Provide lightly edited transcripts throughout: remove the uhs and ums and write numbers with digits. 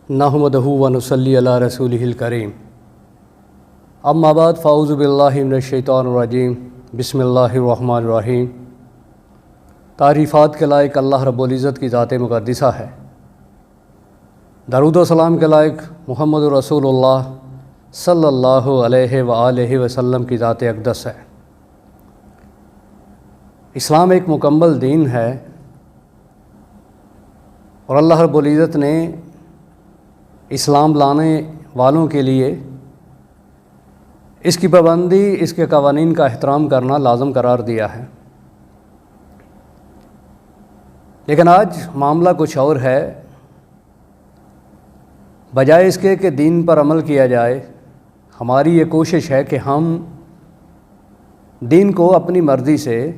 نحمدہ و نصلی علی رسولہ الکریم اما بعد فاعوذ باللہ من الشیطان الرجیم بسم اللہ الرحمن الرحیم۔ تعریفات کے لائق اللہ رب العزت کی ذات مقدسہ ہے، درود و سلام کے لائق محمد رسول اللہ صلی اللہ علیہ وآلہ وسلم کی ذات اقدس ہے۔ اسلام ایک مکمل دین ہے اور اللہ رب العزت نے اسلام لانے والوں کے لیے اس کی پابندی، اس کے قوانین کا احترام کرنا لازم قرار دیا ہے۔ لیکن آج معاملہ کچھ اور ہے۔ بجائے اس کے کہ دین پر عمل کیا جائے، ہماری یہ کوشش ہے کہ ہم دین کو اپنی مرضی سے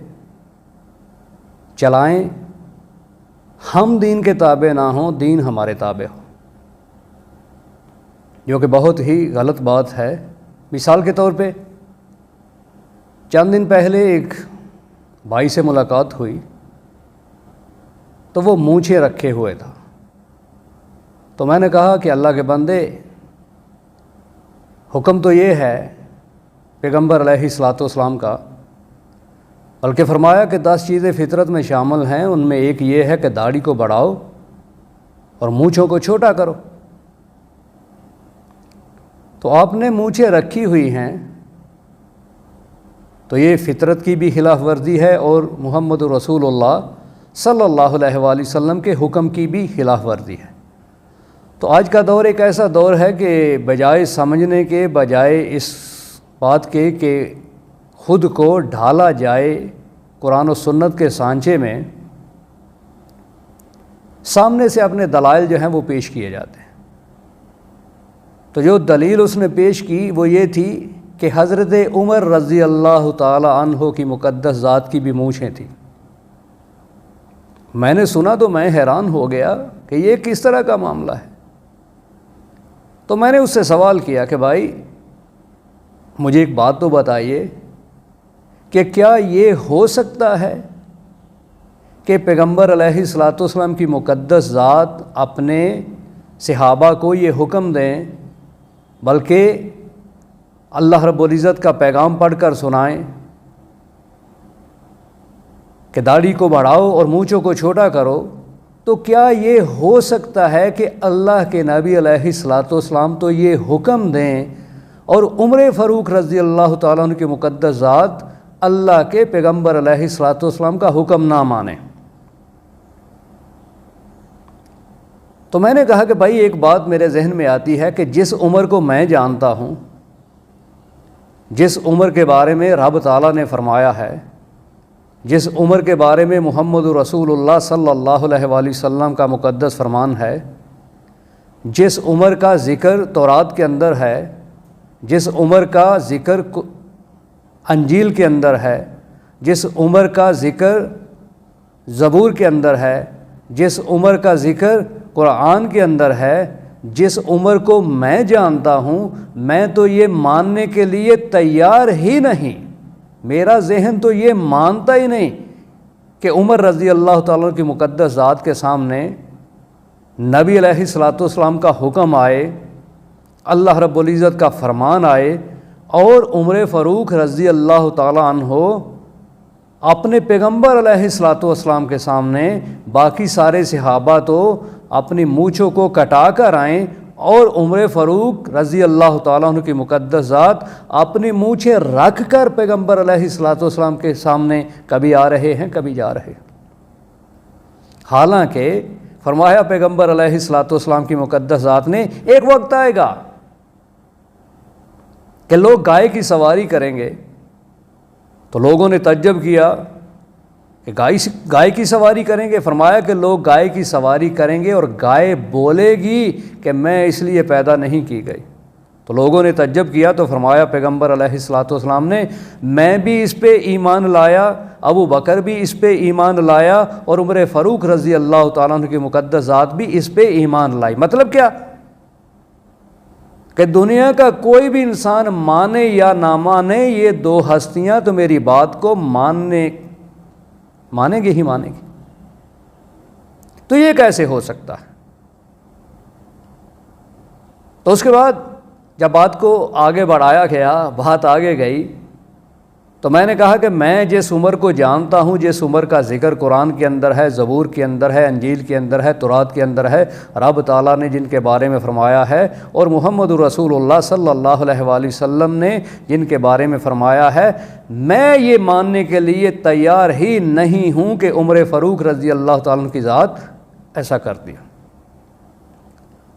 چلائیں، ہم دین کے تابع نہ ہوں، دین ہمارے تابع ہو، جو کہ بہت ہی غلط بات ہے۔ مثال کے طور پہ چند دن پہلے ایک بھائی سے ملاقات ہوئی تو وہ مونچھیں رکھے ہوئے تھا، تو میں نے کہا کہ اللہ کے بندے، حکم تو یہ ہے پیغمبر علیہ الصلوۃ والسلام کا، بلکہ فرمایا کہ 10 چیزیں فطرت میں شامل ہیں، ان میں ایک یہ ہے کہ داڑھی کو بڑھاؤ اور مونچھوں کو چھوٹا کرو۔ تو آپ نے مونچھیں رکھی ہوئی ہیں تو یہ فطرت کی بھی خلاف ورزی ہے اور محمد رسول اللہ صلی اللہ علیہ وآلہ وسلم کے حکم کی بھی خلاف ورزی ہے۔ تو آج کا دور ایک ایسا دور ہے کہ بجائے سمجھنے کے، بجائے اس بات کے کہ خود کو ڈھالا جائے قرآن و سنت کے سانچے میں، سامنے سے اپنے دلائل جو ہیں وہ پیش کیے جاتے ہیں۔ تو جو دلیل اس نے پیش کی وہ یہ تھی کہ حضرت عمر رضی اللہ تعالی عنہ کی مقدس ذات کی بھی مونچھیں تھیں۔ میں نے سنا تو میں حیران ہو گیا کہ یہ کس طرح کا معاملہ ہے۔ تو میں نے اس سے سوال کیا کہ بھائی مجھے ایک بات تو بتائیے کہ کیا یہ ہو سکتا ہے کہ پیغمبر علیہ الصلوۃ والسلام کی مقدس ذات اپنے صحابہ کو یہ حکم دیں، بلکہ اللہ رب العزت کا پیغام پڑھ کر سنائیں کہ داڑھی کو بڑھاؤ اور مونچھوں کو چھوٹا کرو؟ تو کیا یہ ہو سکتا ہے کہ اللہ کے نبی علیہ الصلوۃ والسلام تو یہ حکم دیں اور عمر فاروق رضی اللہ تعالیٰ عنہ کی مقدس ذات اللہ کے پیغمبر علیہ الصلوۃ والسلام کا حکم نہ مانیں؟ تو میں نے کہا کہ بھائی ایک بات میرے ذہن میں آتی ہے کہ جس عمر کو میں جانتا ہوں، جس عمر کے بارے میں رب تعالیٰ نے فرمایا ہے، جس عمر کے بارے میں محمد رسول اللہ صلی اللہ علیہ وآلہ وسلم کا مقدس فرمان ہے، جس عمر کا ذکر تورات کے اندر ہے، جس عمر کا ذکر انجیل کے اندر ہے، جس عمر کا ذکر زبور کے اندر ہے، جس عمر کا ذکر قرآن کے اندر ہے، جس عمر کو میں جانتا ہوں، میں تو یہ ماننے کے لیے تیار ہی نہیں، میرا ذہن تو یہ مانتا ہی نہیں کہ عمر رضی اللہ تعالیٰ کی مقدس ذات کے سامنے نبی علیہ الصلوۃ والسلام کا حکم آئے، اللہ رب العزت کا فرمان آئے اور عمر فاروق رضی اللہ تعالیٰ عنہ اپنے پیغمبر علیہ الصلوۃ والسلام کے سامنے باقی سارے صحابہ تو اپنی مونچھوں کو کٹا کر آئیں اور عمر فاروق رضی اللہ تعالیٰ عنہ کی مقدس ذات اپنی مونچھیں رکھ کر پیغمبر علیہ الصلوۃ والسلام کے سامنے کبھی آ رہے ہیں، کبھی جا رہے ہیں۔ حالانکہ فرمایا پیغمبر علیہ الصلوۃ والسلام کی مقدس ذات نے ایک وقت آئے گا کہ لوگ گائے کی سواری کریں گے۔ تو لوگوں نے تعجب کیا کہ گائے کی سواری کریں گے؟ فرمایا کہ لوگ گائے کی سواری کریں گے اور گائے بولے گی کہ میں اس لیے پیدا نہیں کی گئی۔ تو لوگوں نے تعجب کیا تو فرمایا پیغمبر علیہ الصلوۃ والسلام نے میں بھی اس پہ ایمان لایا، ابو بکر بھی اس پہ ایمان لایا اور عمر فاروق رضی اللہ تعالیٰ عنہ کی مقدس ذات بھی اس پہ ایمان لائی۔ مطلب کیا کہ دنیا کا کوئی بھی انسان مانے یا نہ مانے، یہ دو ہستیاں تو میری بات کو مانیں گے ہی مانیں گے۔ تو یہ کیسے ہو سکتا ہے؟ تو اس کے بعد جب بات کو آگے بڑھایا گیا، بات آگے گئی، تو میں نے کہا کہ میں جس عمر کو جانتا ہوں، جس عمر کا ذکر قرآن کے اندر ہے، زبور کے اندر ہے، انجیل کے اندر ہے، تورات کے اندر ہے، رب تعالیٰ نے جن کے بارے میں فرمایا ہے، اور محمد رسول اللہ صلی اللہ علیہ وآلہ وسلم نے جن کے بارے میں فرمایا ہے، میں یہ ماننے کے لیے تیار ہی نہیں ہوں کہ عمر فاروق رضی اللہ تعالیٰ عنہ کی ذات ایسا کر دیا۔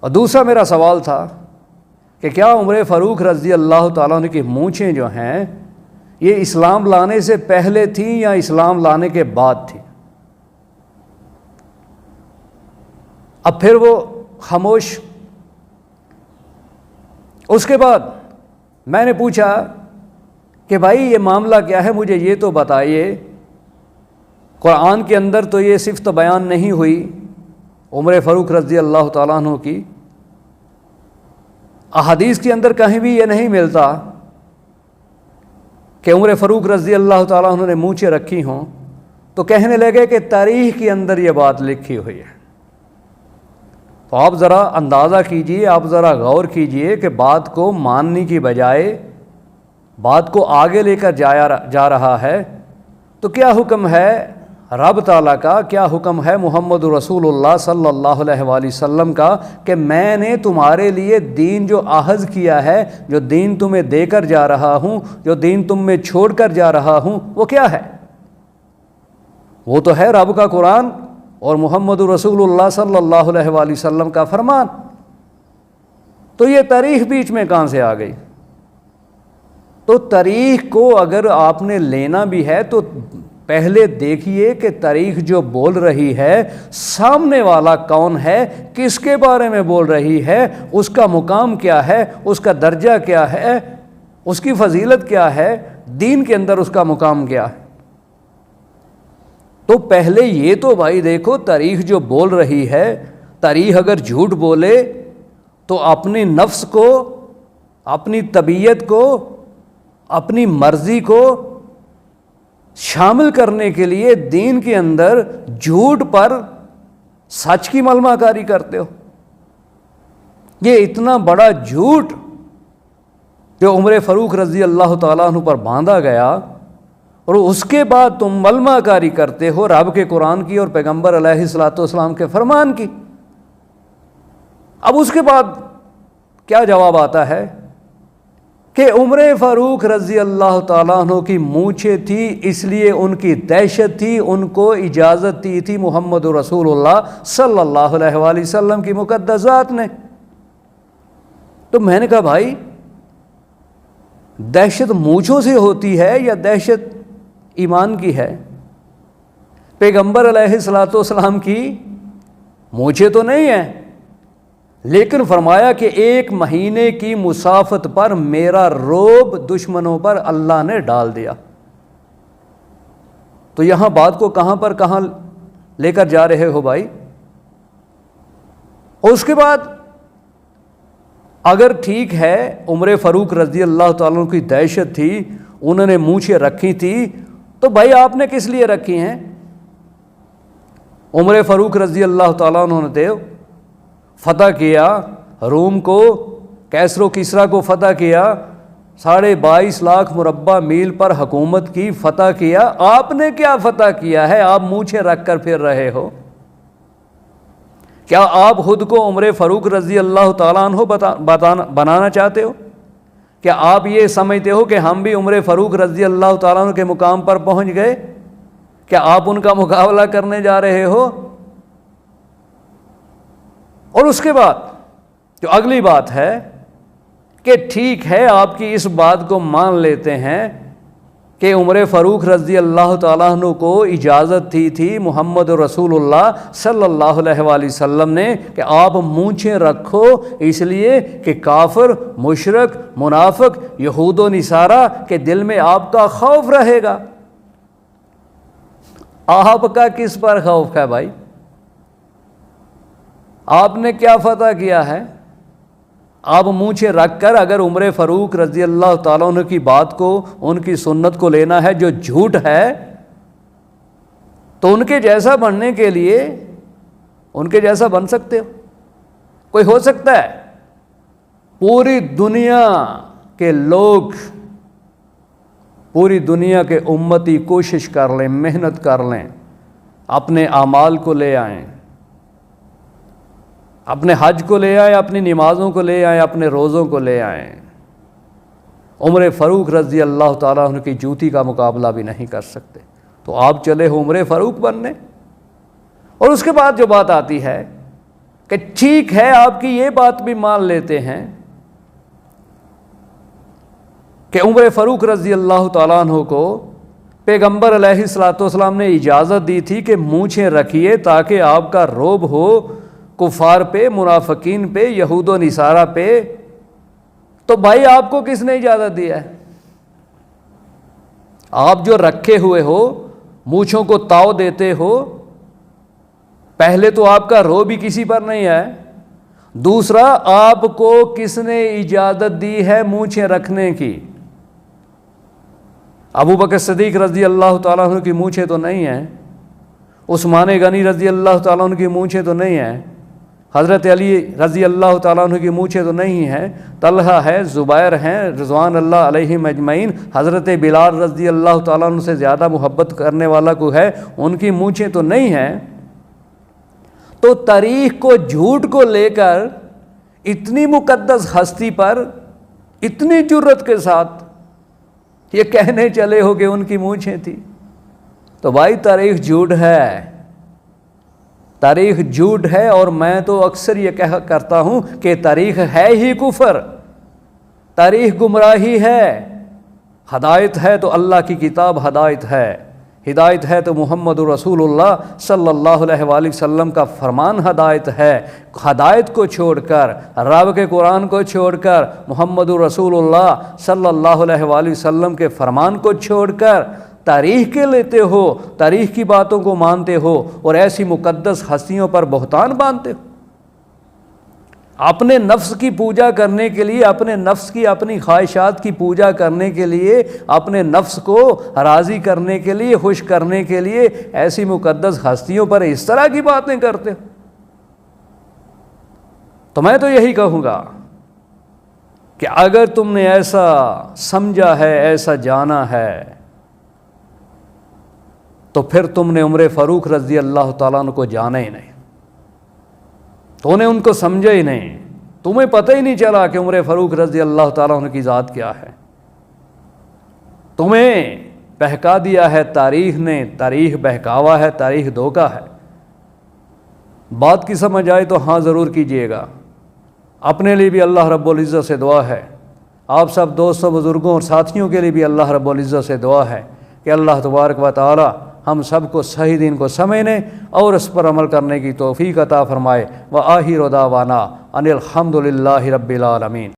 اور دوسرا میرا سوال تھا کہ کیا عمر فاروق رضی اللہ تعالیٰ عنہ کی مونچھیں جو ہیں یہ اسلام لانے سے پہلے تھیں یا اسلام لانے کے بعد تھیں؟ اب پھر وہ خاموش۔ اس کے بعد میں نے پوچھا کہ بھائی یہ معاملہ کیا ہے، مجھے یہ تو بتائیے، قرآن کے اندر تو یہ صفت بیان نہیں ہوئی عمر فاروق رضی اللہ تعالیٰ عنہ کی، احادیث کے اندر کہیں بھی یہ نہیں ملتا کہ عمر فاروق رضی اللہ تعالیٰ عنہ نے مونچھیں رکھی ہوں، تو کہنے لگے کہ تاریخ کے اندر یہ بات لکھی ہوئی ہے۔ تو آپ ذرا اندازہ کیجئے، آپ ذرا غور کیجئے کہ بات کو ماننے کی بجائے بات کو آگے لے کر جا رہا ہے، تو کیا حکم ہے رب تعالیٰ کا، کیا حکم ہے محمد رسول اللہ صلی اللہ علیہ وآلہ وسلم کا کہ میں نے تمہارے لیے دین جو اخذ کیا ہے، جو دین تمہیں دے کر جا رہا ہوں، جو دین تم میں چھوڑ کر جا رہا ہوں، وہ کیا ہے؟ وہ تو ہے رب کا قرآن اور محمد رسول اللہ صلی اللہ علیہ وآلہ وسلم کا فرمان۔ تو یہ تاریخ بیچ میں کہاں سے آ گئی؟ تو تاریخ کو اگر آپ نے لینا بھی ہے تو پہلے دیکھیے کہ تاریخ جو بول رہی ہے سامنے والا کون ہے، کس کے بارے میں بول رہی ہے، اس کا مقام کیا ہے، اس کا درجہ کیا ہے، اس کی فضیلت کیا ہے، دین کے اندر اس کا مقام کیا ہے۔ تو پہلے یہ تو بھائی دیکھو تاریخ جو بول رہی ہے، تاریخ اگر جھوٹ بولے تو اپنے نفس کو، اپنی طبیعت کو، اپنی مرضی کو شامل کرنے کے لیے دین کے اندر جھوٹ پر سچ کی ملمہ کاری کرتے ہو۔ یہ اتنا بڑا جھوٹ جو عمر فاروق رضی اللہ تعالیٰ عنہ پر باندھا گیا، اور اس کے بعد تم ملمہ کاری کرتے ہو رب کے قرآن کی اور پیغمبر علیہ الصلوۃ والسلام کے فرمان کی۔ اب اس کے بعد کیا جواب آتا ہے کہ عمر فاروق رضی اللہ تعالیٰ عنہ کی مونچھیں تھی، اس لیے ان کی دہشت تھی، ان کو اجازت دی تھی محمد رسول اللہ صلی اللہ علیہ وآلہ وسلم کی مقدس ذات نے۔ تو میں نے کہا بھائی دہشت مونچھوں سے ہوتی ہے یا دہشت ایمان کی ہے؟ پیغمبر علیہ الصلوۃ والسلام کی مونچھیں تو نہیں ہیں، لیکن فرمایا کہ 1 مہینے کی مسافت پر میرا رعب دشمنوں پر اللہ نے ڈال دیا۔ تو یہاں بات کو کہاں لے کر جا رہے ہو بھائی؟ اور اس کے بعد اگر ٹھیک ہے عمر فاروق رضی اللہ تعالیٰ عنہ کی دہشت تھی، انہوں نے مونچھیں رکھی تھی، تو بھائی آپ نے کس لیے رکھی ہیں؟ عمر فاروق رضی اللہ تعالیٰ عنہ نے فتح کیا روم کو، کیسر و کسریٰ کو فتح کیا، 22.5 لاکھ مربع میل پر حکومت کی، فتح کیا۔ آپ نے کیا فتح کیا ہے؟ آپ مونچھیں رکھ کر پھر رہے ہو۔ کیا آپ خود کو عمر فاروق رضی اللہ تعالیٰ عنہ بنانا چاہتے ہو؟ کیا آپ یہ سمجھتے ہو کہ ہم بھی عمر فاروق رضی اللہ تعالیٰ عنہ کے مقام پر پہنچ گئے؟ کیا آپ ان کا مقابلہ کرنے جا رہے ہو؟ اور اس کے بعد جو اگلی بات ہے کہ ٹھیک ہے آپ کی اس بات کو مان لیتے ہیں کہ عمر فاروق رضی اللہ تعالیٰ عنہ کو اجازت تھی محمد رسول اللہ صلی اللہ علیہ وآلہ وسلم نے کہ آپ مونچھیں رکھو، اس لیے کہ کافر، مشرک، منافق، یہود و نصارہ کے دل میں آپ کا خوف رہے گا۔ آپ کا کس پر خوف ہے بھائی؟ آپ نے کیا فتح کیا ہے؟ آپ مونچھیں رکھ کر اگر عمر فاروق رضی اللہ تعالیٰ عنہ کی بات کو، ان کی سنت کو لینا ہے جو جھوٹ ہے، تو ان کے جیسا بننے کے لیے ان کے جیسا بن سکتے ہو؟ کوئی ہو سکتا ہے؟ پوری دنیا کے لوگ، پوری دنیا کے امتی کوشش کر لیں، محنت کر لیں، اپنے اعمال کو لے آئیں، اپنے حج کو لے آئیں، اپنی نمازوں کو لے آئیں، اپنے روزوں کو لے آئیں، عمر فاروق رضی اللہ تعالیٰ عنہ کی جوتی کا مقابلہ بھی نہیں کر سکتے، تو آپ چلے ہو عمر فاروق بننے۔ اور اس کے بعد جو بات آتی ہے کہ ٹھیک ہے آپ کی یہ بات بھی مان لیتے ہیں کہ عمر فاروق رضی اللہ تعالیٰ عنہ کو پیغمبر علیہ الصلوۃ والسلام نے اجازت دی تھی کہ مونچھیں رکھیے تاکہ آپ کا رعب ہو کفار پہ، منافقین پہ، یہود و نصارہ پہ، تو بھائی آپ کو کس نے اجازت دیا ہے؟ آپ جو رکھے ہوئے ہو، مونچھوں کو تاؤ دیتے ہو، پہلے تو آپ کا رعب بھی کسی پر نہیں ہے، دوسرا آپ کو کس نے اجازت دی ہے مونچھیں رکھنے کی؟ ابو بکر صدیق رضی اللہ تعالیٰ عنہ کی مونچھیں تو نہیں ہیں، عثمان غنی رضی اللہ تعالیٰ عنہ کی مونچھیں تو نہیں ہیں، حضرت علی رضی اللہ تعالیٰ عنہ کی مونچھیں تو نہیں ہیں، طلحہ ہے، زبیر ہیں، رضوان اللہ علیہم اجمعین، حضرت بلال رضی اللہ تعالیٰ عنہ سے زیادہ محبت کرنے والا کوئی ہے، ان کی مونچھیں تو نہیں ہیں۔ تو تاریخ کو جھوٹ کو لے کر اتنی مقدس ہستی پر اتنی جرت کے ساتھ یہ کہنے چلے ہو کہ ان کی مونچھیں تھی، تو بھائی تاریخ جھوٹ ہے، تاریخ جھوٹ ہے۔ اور میں تو اکثر یہ کہا کرتا ہوں کہ تاریخ ہے ہی کفر، تاریخ گمراہی ہے۔ ہدایت ہے تو اللہ کی کتاب ہدایت ہے، ہدایت ہے تو محمد رسول اللہ صلی اللہ علیہ وآلہ وسلم کا فرمان ہدایت ہے۔ ہدایت کو چھوڑ کر، رب کے قرآن کو چھوڑ کر، محمد رسول اللہ صلی اللہ علیہ وآلہ وسلم کے فرمان کو چھوڑ کر تاریخ کے لیتے ہو، تاریخ کی باتوں کو مانتے ہو اور ایسی مقدس ہستیوں پر بہتان باندھتے ہو۔ اپنے نفس کی پوجا کرنے کے لیے، اپنے نفس کی، اپنی خواہشات کی پوجا کرنے کے لیے، اپنے نفس کو راضی کرنے کے لیے، خوش کرنے کے لیے ایسی مقدس ہستیوں پر اس طرح کی باتیں کرتے ہو۔ تو میں تو یہی کہوں گا کہ اگر تم نے ایسا سمجھا ہے، ایسا جانا ہے، تو پھر تم نے عمر فاروق رضی اللہ تعالیٰ عنہ کو جانا ہی نہیں، تو نے ان کو سمجھا ہی نہیں، تمہیں پتہ ہی نہیں چلا کہ عمر فاروق رضی اللہ تعالیٰ عنہ کی ذات کیا ہے۔ تمہیں بہکا دیا ہے تاریخ نے، تاریخ بہکاوا ہے، تاریخ دھوکا ہے۔ بات کی سمجھ آئے تو ہاں ضرور کیجئے گا۔ اپنے لیے بھی اللہ رب العزت سے دعا ہے، آپ سب دوستوں، بزرگوں اور ساتھیوں کے لیے بھی اللہ رب العزت سے دعا ہے کہ اللہ تبارک و تعالی ہم سب کو صحیح دین کو سمجھنے اور اس پر عمل کرنے کی توفیق عطا فرمائے۔ وآخر دعوانا ان الحمد للہ رب العالمین۔